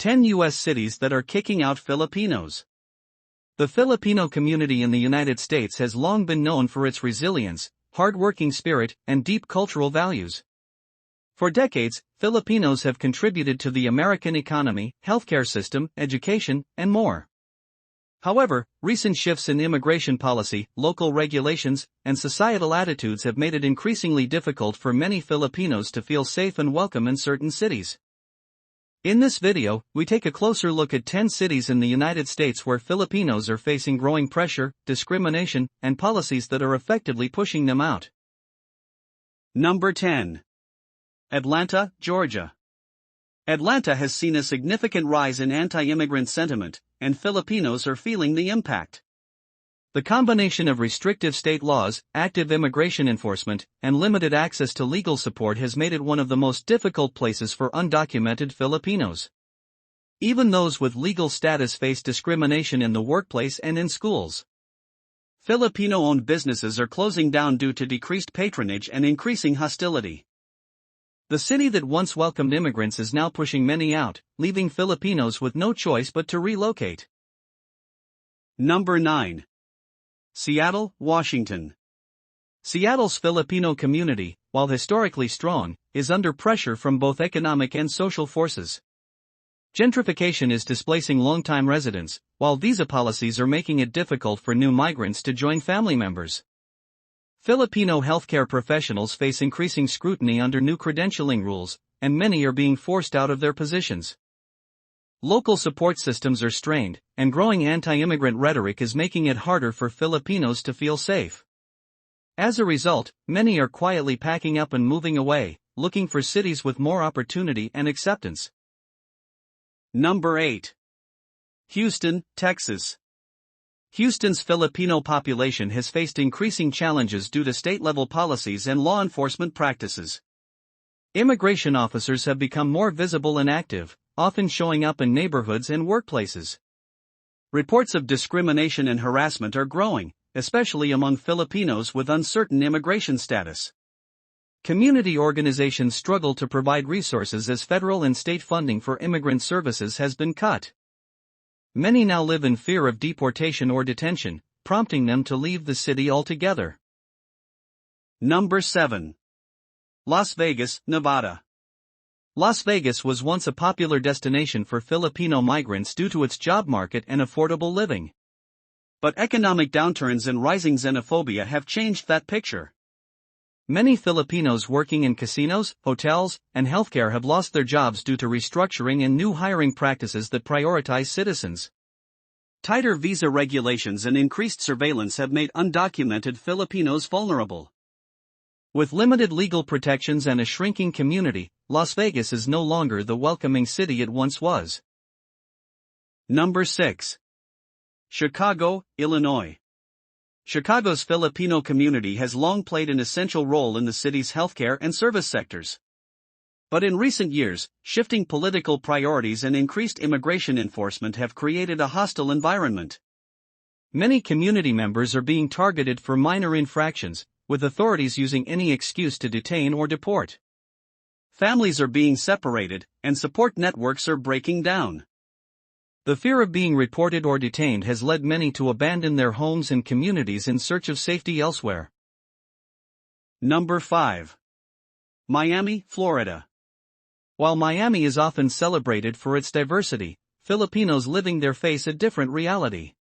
10 U.S. cities that are kicking out Filipinos. The Filipino community in the United States has long been known for its resilience, hard-working spirit, and deep cultural values. For decades, Filipinos have contributed to the American economy, healthcare system, education, and more. However, recent shifts in immigration policy, local regulations, and societal attitudes have made it increasingly difficult for many Filipinos to feel safe and welcome in certain cities. In this video, we take a closer look at 10 cities in the United States where Filipinos are facing growing pressure, discrimination, and policies that are effectively pushing them out. Number 10. Atlanta, Georgia. Atlanta has seen a significant rise in anti-immigrant sentiment, and Filipinos are feeling the impact. The combination of restrictive state laws, active immigration enforcement, and limited access to legal support has made it one of the most difficult places for undocumented Filipinos. Even those with legal status face discrimination in the workplace and in schools. Filipino-owned businesses are closing down due to decreased patronage and increasing hostility. The city that once welcomed immigrants is now pushing many out, leaving Filipinos with no choice but to relocate. Number 9. Seattle, Washington. Seattle's Filipino community, while historically strong, is under pressure from both economic and social forces. Gentrification is displacing longtime residents, while visa policies are making it difficult for new migrants to join family members. Filipino healthcare professionals face increasing scrutiny under new credentialing rules, and many are being forced out of their positions. Local support systems are strained, and growing anti-immigrant rhetoric is making it harder for Filipinos to feel safe. As a result, many are quietly packing up and moving away, looking for cities with more opportunity and acceptance. Number 8. Houston, Texas. Houston's Filipino population has faced increasing challenges due to state-level policies and law enforcement practices. Immigration officers have become more visible and active, often showing up in neighborhoods and workplaces. Reports of discrimination and harassment are growing, especially among Filipinos with uncertain immigration status. Community organizations struggle to provide resources as federal and state funding for immigrant services has been cut. Many now live in fear of deportation or detention, prompting them to leave the city altogether. Number 7. Las Vegas, Nevada. Las Vegas was once a popular destination for Filipino migrants due to its job market and affordable living. But economic downturns and rising xenophobia have changed that picture. Many Filipinos working in casinos, hotels, and healthcare have lost their jobs due to restructuring and new hiring practices that prioritize citizens. Tighter visa regulations and increased surveillance have made undocumented Filipinos vulnerable. With limited legal protections and a shrinking community, Las Vegas is no longer the welcoming city it once was. Number 6. Chicago, Illinois. Chicago's Filipino community has long played an essential role in the city's healthcare and service sectors. But in recent years, shifting political priorities and increased immigration enforcement have created a hostile environment. Many community members are being targeted for minor infractions, with authorities using any excuse to detain or deport. Families are being separated, and support networks are breaking down. The fear of being reported or detained has led many to abandon their homes and communities in search of safety elsewhere. Number 5. Miami, Florida. While Miami is often celebrated for its diversity, Filipinos living there face a different reality.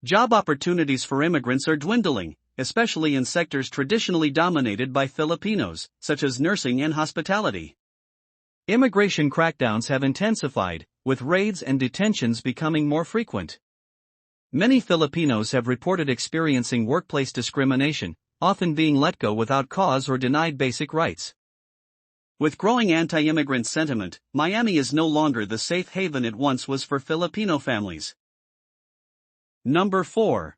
Job opportunities for immigrants are dwindling, especially in sectors traditionally dominated by Filipinos, such as nursing and hospitality. Immigration crackdowns have intensified, with raids and detentions becoming more frequent. Many Filipinos have reported experiencing workplace discrimination, often being let go without cause or denied basic rights. With growing anti-immigrant sentiment, Miami is no longer the safe haven it once was for Filipino families. Number 4.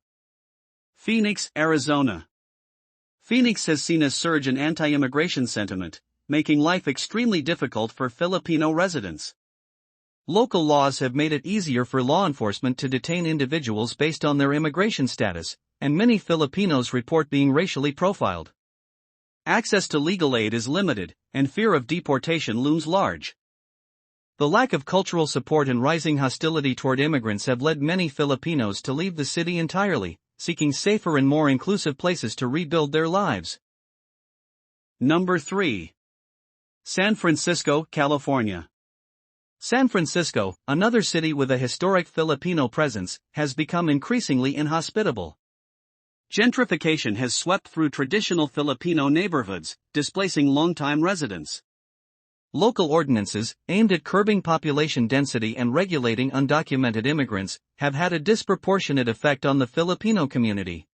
Phoenix, Arizona. Phoenix has seen a surge in anti-immigration sentiment, making life extremely difficult for Filipino residents. Local laws have made it easier for law enforcement to detain individuals based on their immigration status, and many Filipinos report being racially profiled. Access to legal aid is limited, and fear of deportation looms large. The lack of cultural support and rising hostility toward immigrants have led many Filipinos to leave the city entirely, seeking safer and more inclusive places to rebuild their lives. Number 3. San Francisco, California. San Francisco, another city with a historic Filipino presence, has become increasingly inhospitable. Gentrification has swept through traditional Filipino neighborhoods, displacing longtime residents. Local ordinances, aimed at curbing population density and regulating undocumented immigrants, have had a disproportionate effect on the Filipino community.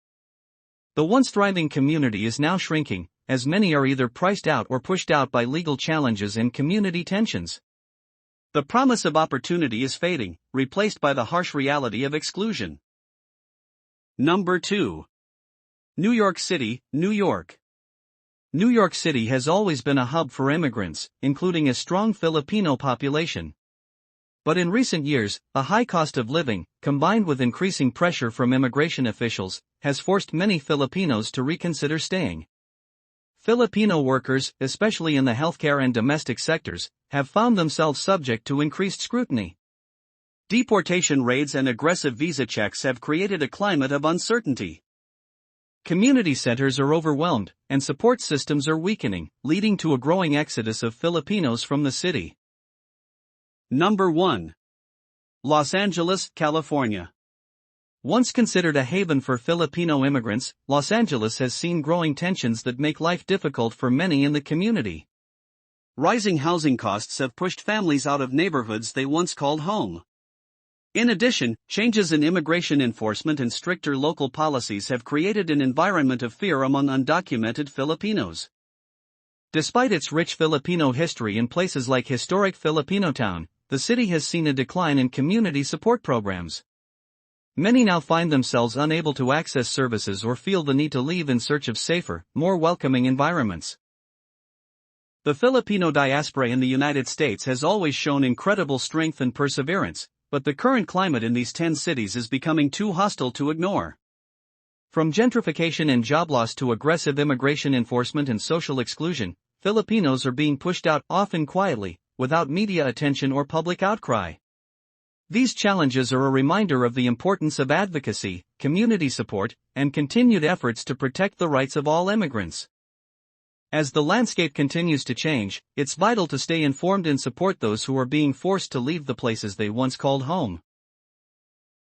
The once thriving community is now shrinking, as many are either priced out or pushed out by legal challenges and community tensions. The promise of opportunity is fading, replaced by the harsh reality of exclusion. Number 2. New York City, New York. New York City has always been a hub for immigrants, including a strong Filipino population. But in recent years, a high cost of living, combined with increasing pressure from immigration officials, has forced many Filipinos to reconsider staying. Filipino workers, especially in the healthcare and domestic sectors, have found themselves subject to increased scrutiny. Deportation raids and aggressive visa checks have created a climate of uncertainty. Community centers are overwhelmed, and support systems are weakening, leading to a growing exodus of Filipinos from the city. Number 1. Los Angeles, California. Once considered a haven for Filipino immigrants, Los Angeles has seen growing tensions that make life difficult for many in the community. Rising housing costs have pushed families out of neighborhoods they once called home. In addition, changes in immigration enforcement and stricter local policies have created an environment of fear among undocumented Filipinos. Despite its rich Filipino history in places like historic Filipinotown, the city has seen a decline in community support programs. Many now find themselves unable to access services or feel the need to leave in search of safer, more welcoming environments. The Filipino diaspora in the United States has always shown incredible strength and perseverance, but the current climate in these 10 cities is becoming too hostile to ignore. From gentrification and job loss to aggressive immigration enforcement and social exclusion, Filipinos are being pushed out, often quietly, without media attention or public outcry. These challenges are a reminder of the importance of advocacy, community support, and continued efforts to protect the rights of all immigrants. As the landscape continues to change, it's vital to stay informed and support those who are being forced to leave the places they once called home.